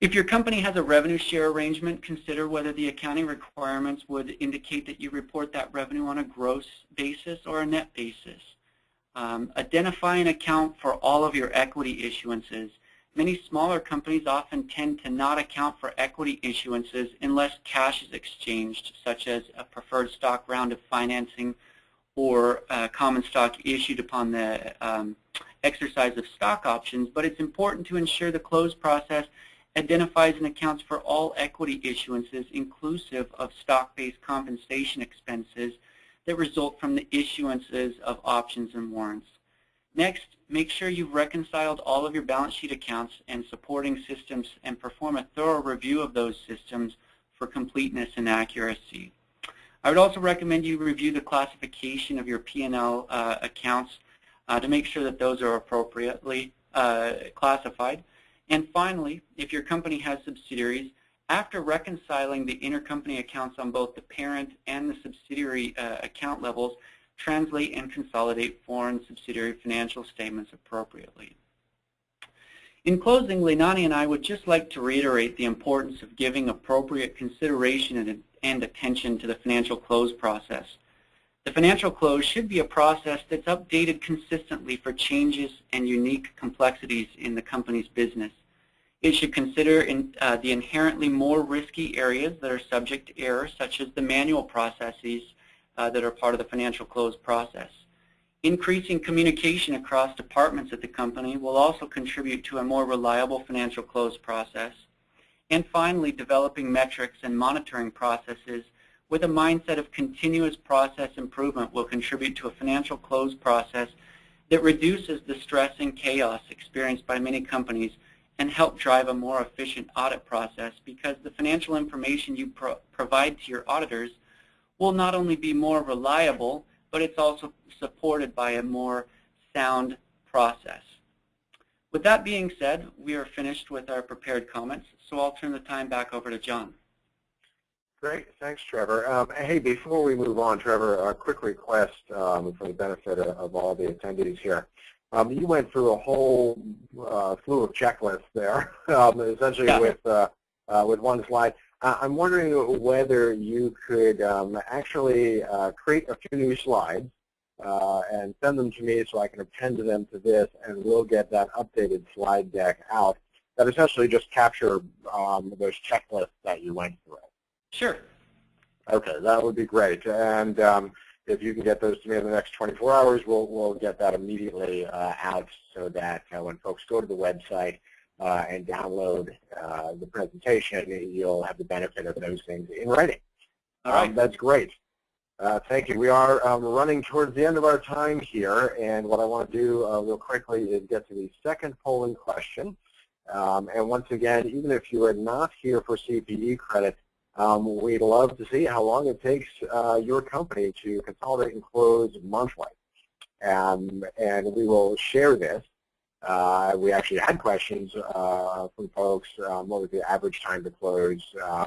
If your company has a revenue share arrangement, consider whether the accounting requirements would indicate that you report that revenue on a gross basis or a net basis. Identify and account for all of your equity issuances. Many smaller companies often tend to not account for equity issuances unless cash is exchanged, such as a preferred stock round of financing or common stock issued upon the exercise of stock options. But it's important to ensure the close process identifies and accounts for all equity issuances inclusive of stock-based compensation expenses that result from the issuances of options and warrants. Next, make sure you've reconciled all of your balance sheet accounts and supporting systems and perform a thorough review of those systems for completeness and accuracy. I would also recommend you review the classification of your P&L accounts to make sure that those are appropriately classified. And finally, if your company has subsidiaries, after reconciling the intercompany accounts on both the parent and the subsidiary account levels, translate and consolidate foreign subsidiary financial statements appropriately. In closing, Leilani and I would just like to reiterate the importance of giving appropriate consideration and attention to the financial close process. The financial close should be a process that's updated consistently for changes and unique complexities in the company's business. It should consider the inherently more risky areas that are subject to error, such as the manual processes that are part of the financial close process. Increasing communication across departments at the company will also contribute to a more reliable financial close process. And finally, developing metrics and monitoring processes with a mindset of continuous process improvement will contribute to a financial close process that reduces the stress and chaos experienced by many companies and help drive a more efficient audit process, because the financial information you provide to your auditors will not only be more reliable, but it's also supported by a more sound process. With that being said, we are finished with our prepared comments, so I'll turn the time back over to John. Great. Thanks, Trevor. Hey, before we move on, Trevor, a quick request for the benefit of all the attendees here. You went through a whole slew of checklists there, essentially with one slide. I'm wondering whether you could actually create a few new slides and send them to me so I can append them to this, and we'll get that updated slide deck out that essentially just capture those checklists that you went through. Sure. Okay, that would be great. And if you can get those to me in the next 24 hours, we'll get that immediately out so that when folks go to the website and download the presentation, you'll have the benefit of those things in writing. All right. That's great. Thank you. We are running towards the end of our time here, and what I want to do real quickly is get to the second polling question. And once again, even if you are not here for CPE credit, we'd love to see how long it takes your company to consolidate and close monthly. And we will share this. We actually had questions from folks, what was the average time to close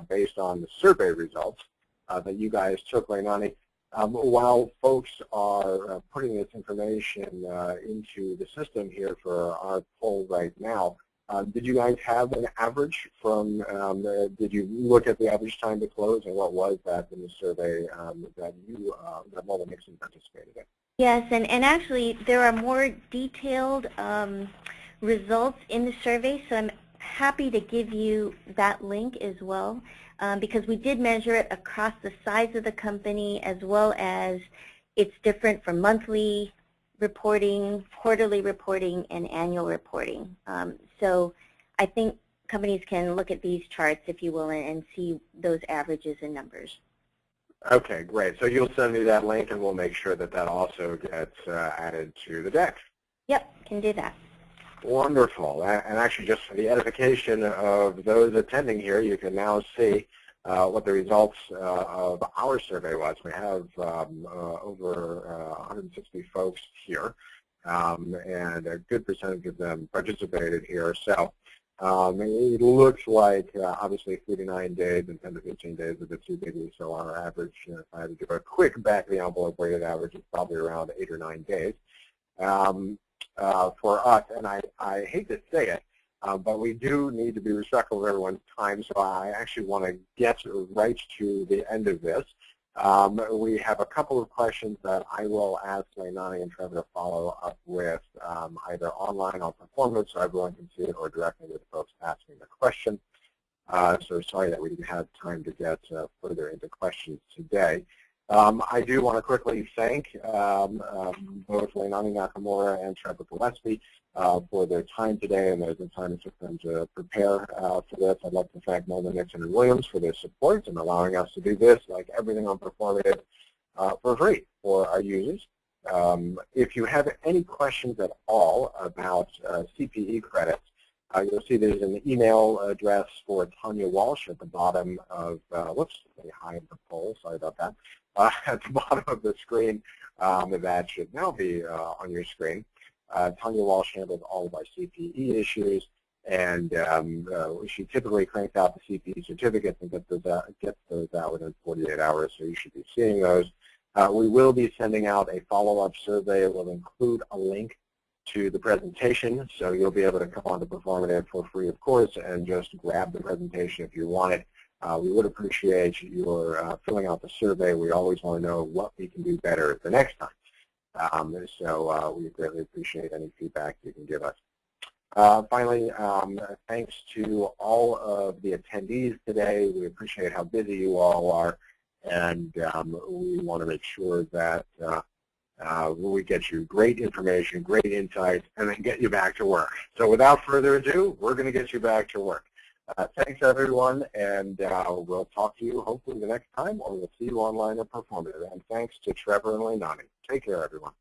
based on the survey results that you guys took, Leilani. While folks are putting this information into the system here for our poll right now, did you guys have an average from, did you look at the average time to close, and what was that in the survey that Mullen Nixon participated in? Yes, and actually there are more detailed results in the survey, so I'm happy to give you that link as well, because we did measure it across the size of the company, as well as it's different from monthly reporting, quarterly reporting, and annual reporting. So I think companies can look at these charts, if you will, and see those averages and numbers. Okay, great. So you'll send me that link, and we'll make sure that that also gets added to the deck. Yep, can do that. Wonderful. And actually, just for the edification of those attending here, you can now see what the results of our survey was. We have over 160 folks here, and a good percentage of them participated here. So it looks like obviously 39 days and 10 to 15 days is a bit too busy. So our average, if I had to do a quick back-of-the-envelope weighted average, is probably around 8 or 9 days for us. And I hate to say it, but we do need to be respectful of everyone's time, so I actually want to get right to the end of this. We have a couple of questions that I will ask Leilani and Trevor to follow up with, either online on Proformative so everyone can see it, or directly with folks asking the question. So sorry that we didn't have time to get further into questions today. I do want to quickly thank both Leilani Nakamura and Trevor Gillespie for their time today and the time it took them to prepare for this. I'd like to thank Melvin, Nixon, and Williams for their support and allowing us to do this, like everything on Performative, for free for our users. If you have any questions at all about CPE credits, you'll see there's an email address for Tanya Walsh at the bottom of, whoops, let me hide the poll, sorry about that, at the bottom of the screen. That should now be on your screen. Tanya Walsh handles all of our CPE issues, and she typically cranks out the CPE certificates and gets those out within 48 hours, so you should be seeing those. We will be sending out a follow-up survey. It will include a link to the presentation, so you'll be able to come on to Performative for free, of course, and just grab the presentation if you want it. We would appreciate your filling out the survey. We always want to know what we can do better the next time. So we greatly appreciate any feedback you can give us. Finally, thanks to all of the attendees today. We appreciate how busy you all are, and we want to make sure that we get you great information, great insights, and then get you back to work. So without further ado, we're going to get you back to work. Thanks, everyone, and we'll talk to you hopefully the next time, or we'll see you online at Performative. And thanks to Trevor and Leilani. Take care, everyone.